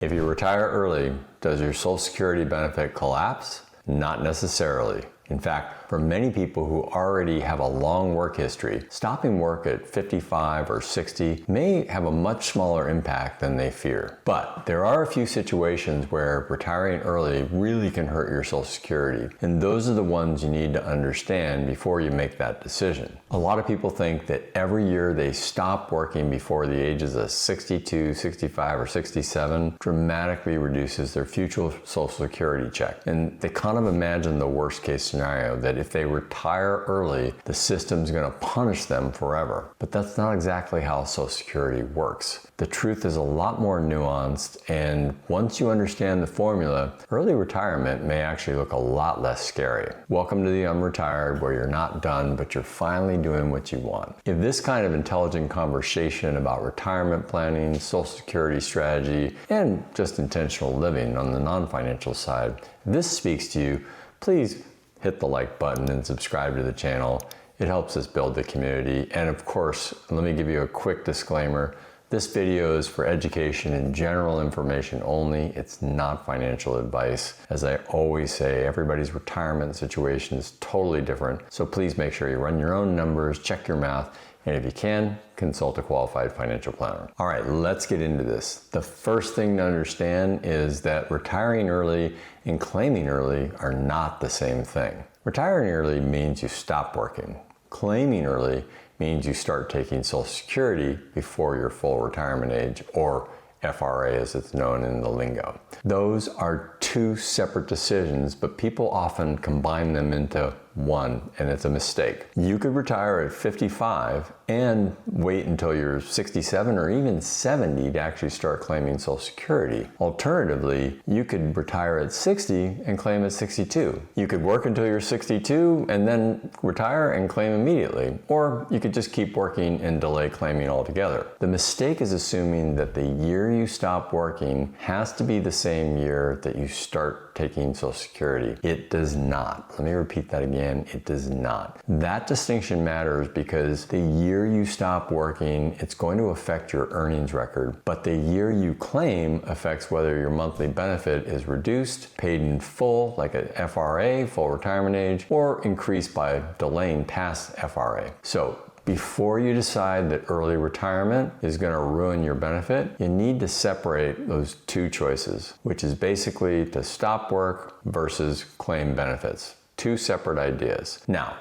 If you retire early, does your Social Security benefit collapse? Not necessarily. In fact, for many people who already have a long work history, stopping work at 55 or 60 may have a much smaller impact than they fear. But there are a few situations where retiring early really can hurt your Social Security, and those are the ones you need to understand before you make that decision. A lot of people think that every year they stop working before the ages of 62, 65, or 67 dramatically reduces their future Social Security check. And they kind of imagine the worst case scenario, that if they retire early, the system's going to punish them forever. But that's not exactly how Social Security works. The truth is a lot more nuanced, and once you understand the formula, early retirement may actually look a lot less scary. Welcome to the UnRetired, where you're not done, but you're finally doing what you want. If this kind of intelligent conversation about retirement planning, Social Security strategy, and just intentional living on the non-financial side, if this speaks to you, please hit the like button and subscribe to the channel. It helps us build the community. And of course, let me give you a quick disclaimer. This video is for education and general information only. It's not financial advice. As I always say, everybody's retirement situation is totally different. So please make sure you run your own numbers, check your math, and if you can, consult a qualified financial planner. All right, let's get into this. The first thing to understand is that retiring early and claiming early are not the same thing. Retiring early means you stop working. Claiming early means you start taking Social Security before your full retirement age, or FRA as it's known in the lingo. Those are two separate decisions, but people often combine them into one, and it's a mistake. You could retire at 55 and wait until you're 67 or even 70 to actually start claiming Social Security. Alternatively, you could retire at 60 and claim at 62. You could work until you're 62 and then retire and claim immediately, or you could just keep working and delay claiming altogether. The mistake is assuming that the year you stop working has to be the same year that you start taking Social Security. It does not. Let me repeat that again. It does not. That distinction matters because the year you stop working, it's going to affect your earnings record, but the year you claim affects whether your monthly benefit is reduced, paid in full, like a FRA, full retirement age, or increased by delaying past FRA. So before you decide that early retirement is going to ruin your benefit, you need to separate those two choices, which is basically to stop work versus claim benefits. Two separate ideas. Now,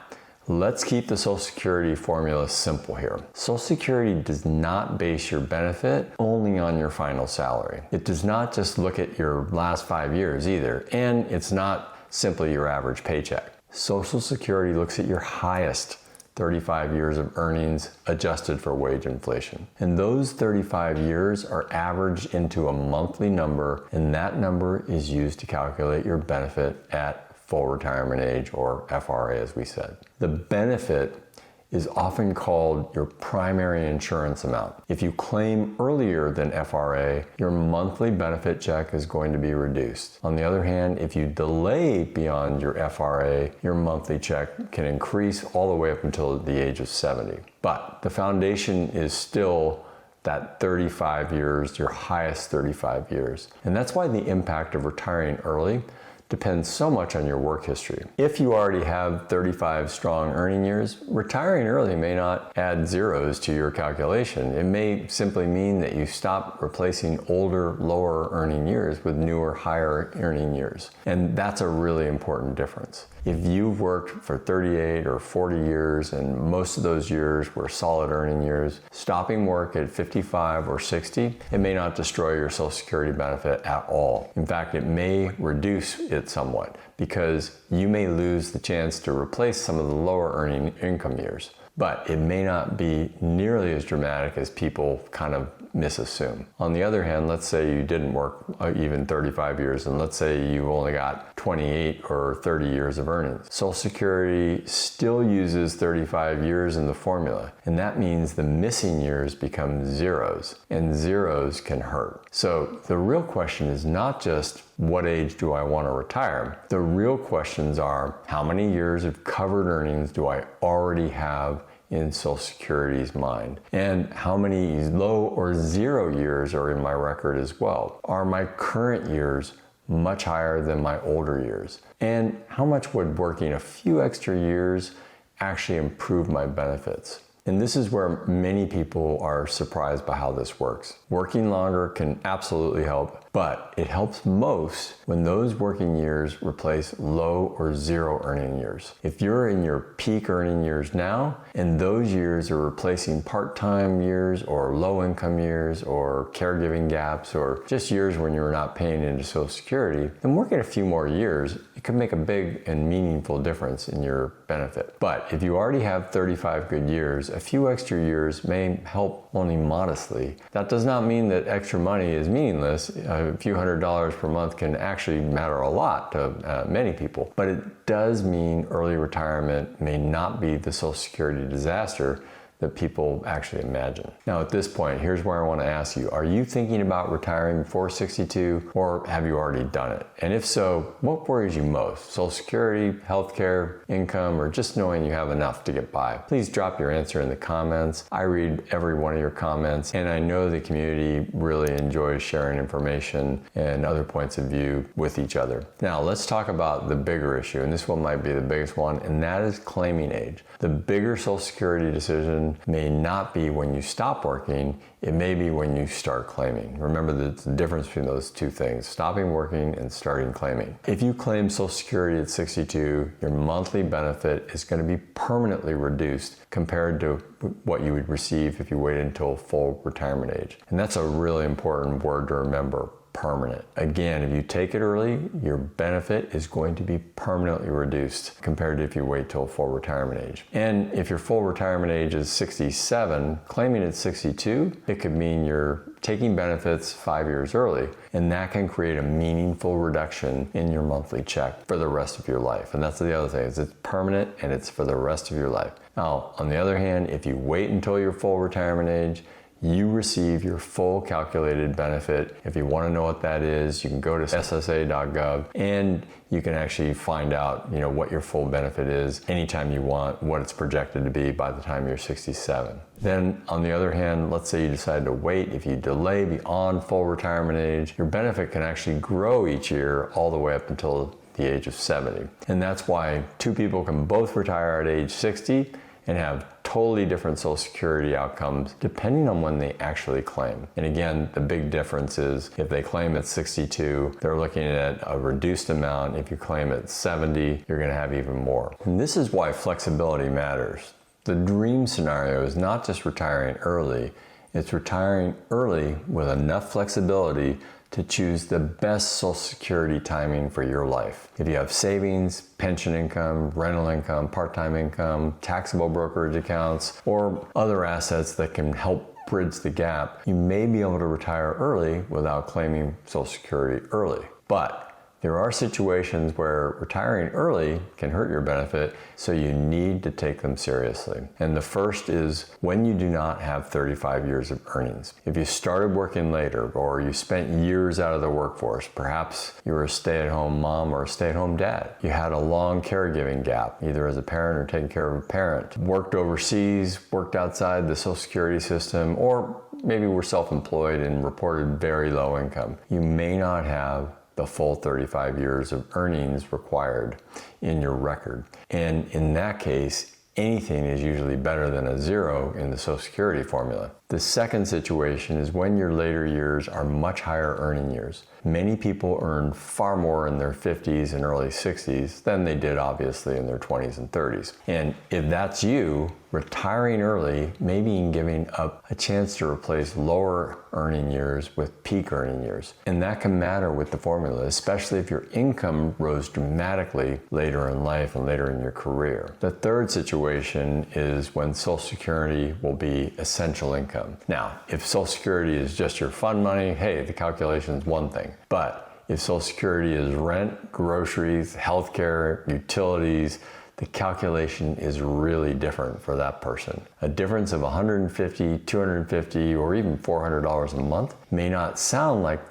let's keep the Social Security formula simple here. Social Security does not base your benefit only on your final salary. It does not just look at your last 5 years either, and it's not simply your average paycheck. Social Security looks at your highest 35 years of earnings adjusted for wage inflation. And those 35 years are averaged into a monthly number, and that number is used to calculate your benefit at full retirement age, or FRA as we said. The benefit is often called your primary insurance amount. If you claim earlier than FRA, your monthly benefit check is going to be reduced. On the other hand, if you delay beyond your FRA, your monthly check can increase all the way up until the age of 70. But the foundation is still that 35 years, your highest 35 years. And that's why the impact of retiring early depends so much on your work history. If you already have 35 strong earning years, retiring early may not add zeros to your calculation. It may simply mean that you stop replacing older, lower earning years with newer, higher earning years. And that's a really important difference. If you've worked for 38 or 40 years and most of those years were solid earning years, stopping work at 55 or 60, it may not destroy your Social Security benefit at all. In fact, it may reduce it somewhat because you may lose the chance to replace some of the lower earning income years. But it may not be nearly as dramatic as people kind of misassume. On the other hand, let's say you didn't work even 35 years, and let's say you only got 28 or 30 years of earnings. Social Security still uses 35 years in the formula, and that means the missing years become zeros, and zeros can hurt. So the real question is not just what age do I want to retire? The real questions are, how many years of covered earnings do I already have in Social Security's mind? And how many low or zero years are in my record as well? Are my current years much higher than my older years? And how much would working a few extra years actually improve my benefits? And this is where many people are surprised by how this works. Working longer can absolutely help, but it helps most when those working years replace low or zero earning years. If you're in your peak earning years now, and those years are replacing part-time years or low-income years or caregiving gaps or just years when you're not paying into Social Security, then working a few more years, it could make a big and meaningful difference in your benefit. But if you already have 35 good years, a few extra years may help only modestly. That does not mean that extra money is meaningless. A few $100s per month can actually matter a lot to many people, but it does mean early retirement may not be the Social Security disaster that people actually imagine. Now at this point, here's where I want to ask you, are you thinking about retiring before 62 or have you already done it? And if so, what worries you most? Social Security, healthcare, income, or just knowing you have enough to get by? Please drop your answer in the comments. I read every one of your comments and I know the community really enjoys sharing information and other points of view with each other. Now let's talk about the bigger issue, and this one might be the biggest one, and that is claiming age. The bigger Social Security decision may not be when you stop working, it may be when you start claiming. Remember the difference between those two things, stopping working and starting claiming. If you claim Social Security at 62, your monthly benefit is going to be permanently reduced compared to what you would receive if you waited until full retirement age. And that's a really important word to remember. Permanent. Again, if you take it early, your benefit is going to be permanently reduced compared to if you wait till full retirement age. And if your full retirement age is 67, claiming at 62, it could mean you're taking benefits 5 years early, and that can create a meaningful reduction in your monthly check for the rest of your life. And that's the other thing, is it's permanent and it's for the rest of your life. Now, on the other hand, if you wait until your full retirement age, you receive your full calculated benefit. If you want to know what that is, you can go to ssa.gov and you can actually find out, what your full benefit is anytime you want, what it's projected to be by the time you're 67. Then on the other hand, let's say you decide to wait. If you delay beyond full retirement age, your benefit can actually grow each year all the way up until the age of 70. And that's why two people can both retire at age 60 and have totally different Social Security outcomes depending on when they actually claim. And again, the big difference is if they claim at 62, they're looking at a reduced amount. If you claim at 70, you're going to have even more. And this is why flexibility matters. The dream scenario is not just retiring early, it's retiring early with enough flexibility to choose the best Social Security timing for your life. If you have savings, pension income, rental income, part-time income, taxable brokerage accounts, or other assets that can help bridge the gap, you may be able to retire early without claiming Social Security early. But there are situations where retiring early can hurt your benefit, so you need to take them seriously. And the first is when you do not have 35 years of earnings. If you started working later or you spent years out of the workforce, perhaps you were a stay-at-home mom or a stay-at-home dad. You had a long caregiving gap, either as a parent or taking care of a parent. Worked overseas, worked outside the Social Security system, or maybe were self-employed and reported very low income. You may not have the full 35 years of earnings required in your record. And in that case, anything is usually better than a zero in the Social Security formula. The second situation is when your later years are much higher earning years. Many people earn far more in their 50s and early 60s than they did obviously in their 20s and 30s. And if that's you, retiring early may mean giving up a chance to replace lower earning years with peak earning years. And that can matter with the formula, especially if your income rose dramatically later in life and later in your career. The third situation is when Social Security will be essential income. Now, if Social Security is just your fund money, hey, the calculation is one thing. But if Social Security is rent, groceries, healthcare, utilities, the calculation is really different for that person. A difference of $150, $250, or even $400 a month may not sound like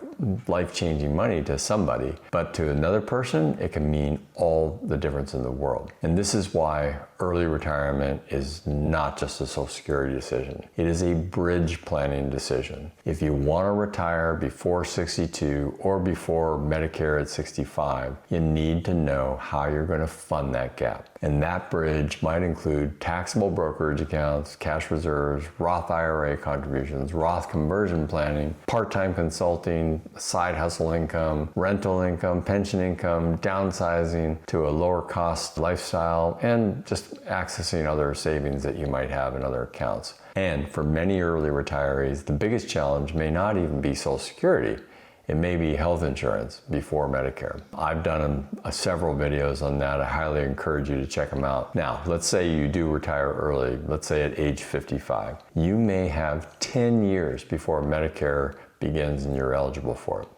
life-changing money to somebody, but to another person, it can mean all the difference in the world. And this is why early retirement is not just a Social Security decision. It is a bridge planning decision. If you want to retire before 62 or before Medicare at 65, you need to know how you're going to fund that gap. And that bridge might include taxable brokerage accounts, cash reserves, Roth IRA contributions, Roth conversion planning, part-time consulting, side hustle income, rental income, pension income, downsizing to a lower cost lifestyle, and just accessing other savings that you might have in other accounts. And for many early retirees, the biggest challenge may not even be Social Security. It may be health insurance before Medicare. I've done several videos on that. I highly encourage you to check them out. Now, let's say you do retire early, let's say at age 55. You may have 10 years before Medicare begins and you're eligible for it.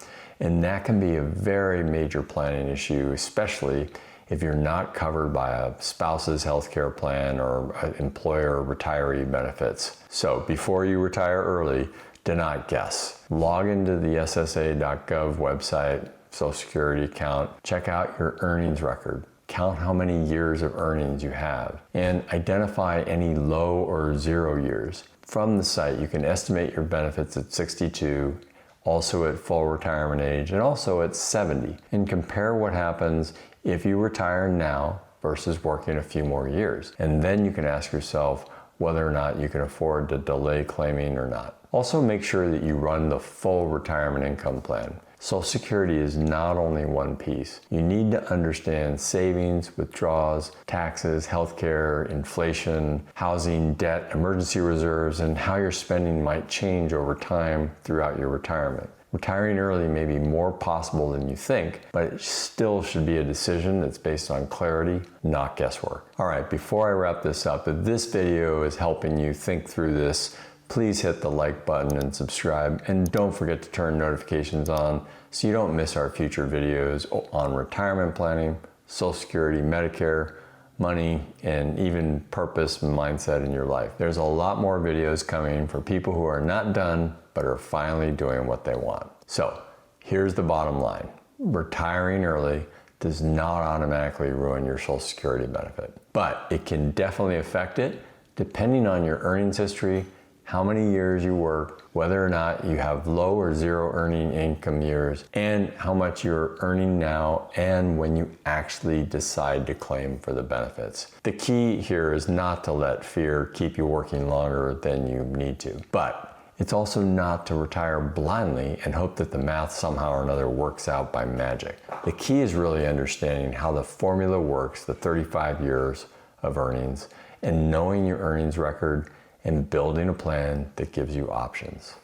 And that can be a very major planning issue, especially if you're not covered by a spouse's health care plan or employer retiree benefits. So before you retire early, do not guess. Log into the SSA.gov website, Social Security account, check out your earnings record, count how many years of earnings you have, and identify any low or zero years. From the site, you can estimate your benefits at 62, also at full retirement age, and also at 70, and compare what happens if you retire now versus working a few more years. And then you can ask yourself whether or not you can afford to delay claiming or not. Also, make sure that you run the full retirement income plan. Social Security is not only one piece. You need to understand savings, withdrawals, taxes, healthcare, inflation, housing, debt, emergency reserves, and how your spending might change over time throughout your retirement. Retiring early may be more possible than you think, but it still should be a decision that's based on clarity, not guesswork. All right, before I wrap this up, if this video is helping you think through this, please hit the like button and subscribe, and don't forget to turn notifications on so you don't miss our future videos on retirement planning, Social Security, Medicare, money, and even purpose and mindset in your life. There's a lot more videos coming for people who are not done but are finally doing what they want. So here's the bottom line. Retiring early does not automatically ruin your Social Security benefit, but it can definitely affect it depending on your earnings history, how many years you work, whether or not you have low or zero earning income years, and how much you're earning now and when you actually decide to claim for the benefits. The key here is not to let fear keep you working longer than you need to, but it's also not to retire blindly and hope that the math somehow or another works out by magic. The key is really understanding how the formula works, the 35 years of earnings, and knowing your earnings record and building a plan that gives you options.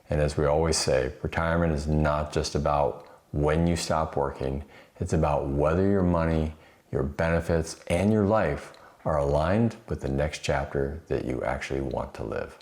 And as we always say, retirement is not just about when you stop working, it's about whether your money, your benefits, and your life are aligned with the next chapter that you actually want to live.